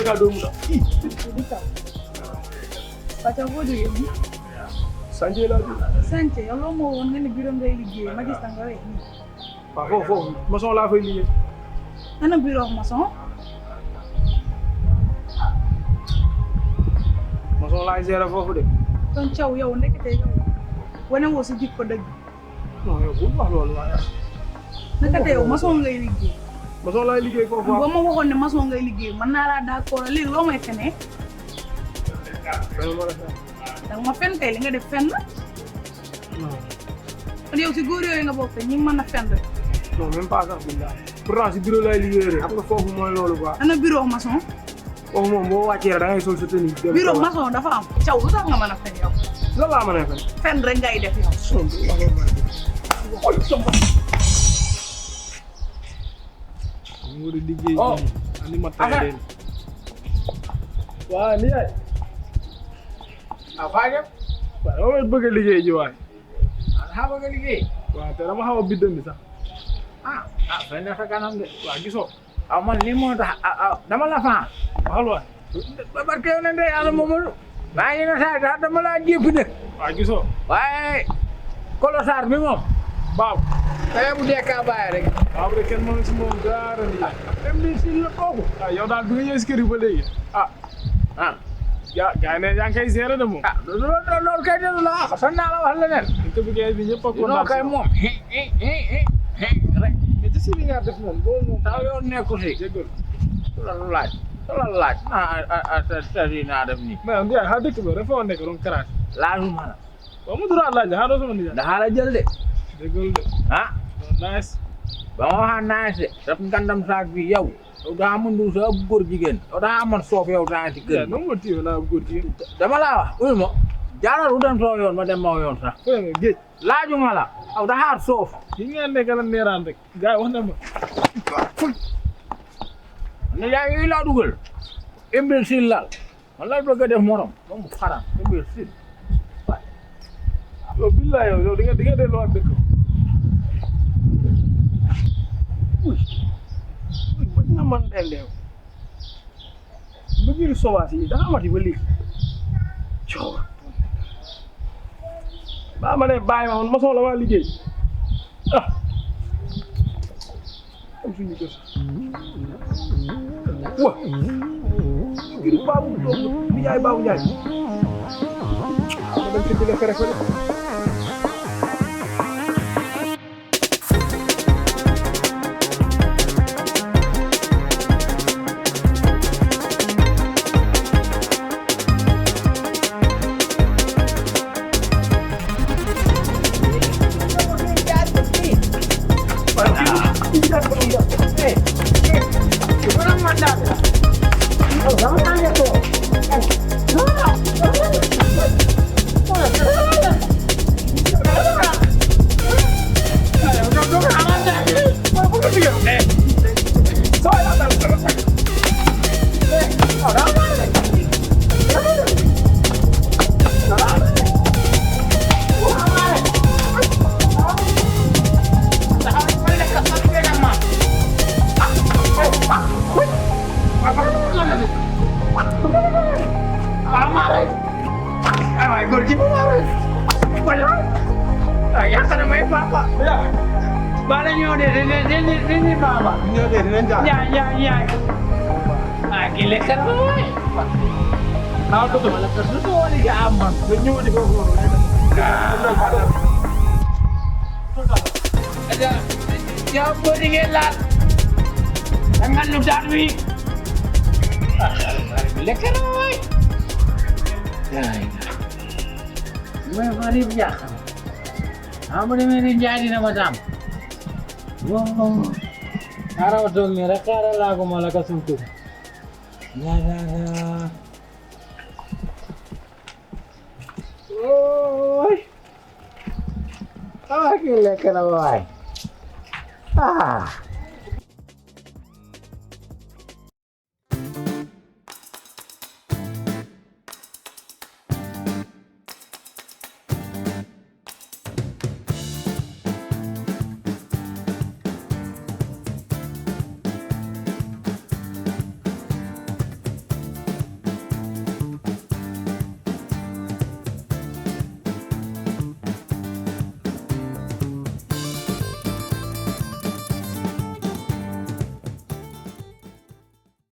ka do mu da Pacha ko jógee nii. Sanjé la Sanjé yow loo moo woon nga ne bureau ngay liggéey ma gis nga rek nii. waaw foofu maçon laa fay liggéey Ana bureau maçon. maçon laay gérer foofu de Kon Thiaw yow ndekete yow wane woo si jikko dëgg. non yow bu wax loolu waaye Ndekete yow maçon ngay liggéey. maçon laay liggéey foofu Ba ma waxoon ne maçon ngay liggéey mën naa laa d'accord léegi loo may fenee. Danga ma fen kay li nga def fen la. Kon yow si góor yooyu nga bokk ñi mën a fen rek. non même pas sax billahi pourtant si bureau laay liggéey rek xam nga foofu mooy loolu quoi Ana bureau maçon. foofu moom boo wàccee rek da ngay sol sa tenue Bureau maçon dafa am Thiaw lu tax nga mën a fen yow. lan laa mën a fen Fen rek ngay def yow. mu di liggéey ani ma tay leen waaw ni yaay Apa aja? waaw dama bëgg a liggéey ji waay Apa ke lagi? waaw te dama xaw a biddandi sax Benar sekarang deh. waaw gisoo Aman limo dah. Nama lah fa. waxal waay Babar ke nanti ada momen. Bayi na sa dah nama lah dia pun. waaw gisoo Baik. Kalau sar mimo. baaw Saya budaya kabar rek. waaw rek kenn mënu si moom dara ni Dem di sini la kooku. ah yow daal bi nga ñëw si kër yi ba léegi yaa ne yaa ngi koy gérer de moom Loolu kay delu la. San naa la wax leneen. te bëggee bi ñëpp a kontaan Non kay moom. Rek. mais ci si li nga def moom loolu moom Taw yoon nekku si. jégal Laaj. Tadi naa def nii. mais ndiyaay xaa dëkk ba dafa war a nekk doon karaat Laajuma la. waaw mu duraat laaj xaa doo sama ndiyaay Daxa la jël de. jégal de nice Ba ma waxaan naa se daf ngandam saak bi yow daa mën du sa góor jigéen yow daa amoon soof yow daa ci kër non ma tiyo naa góor jigéen dama laa wax uy ma jaaral u dem soo yoon ma dem maw yoon sax fooy nga géej laajuma la aw daxaar soof yi ngeen nekk la neeraan rek gars yi wax na ma ne yaa ngi laa dugal imbécile lal man la bëgg a def morom ba mu xaram imbécile yow billaay yow di nga delluwaat dëkk uy bañ na man delleew mbëggiru sowaas yi dafa amati ba léegi coow baa ma ne bàyyi ma man ma soxla waa liggéey am suñu gës wa mbëggiru Babou doom bi yaay Babou Ndiaye ma dem ci dile fere fere Bala ñoo de ni baba ñoo dee dinañ jaar ya gile kan boy naa ko wala ka su woni ga amman ba ñëw di ko góor ada ya bo di ngelat dengan lu dan wi gile kan boy ya me mari ya amane me jadi nama jam wow ara wadong ni rakara lagu malaka suntuk ya oi gile kan boy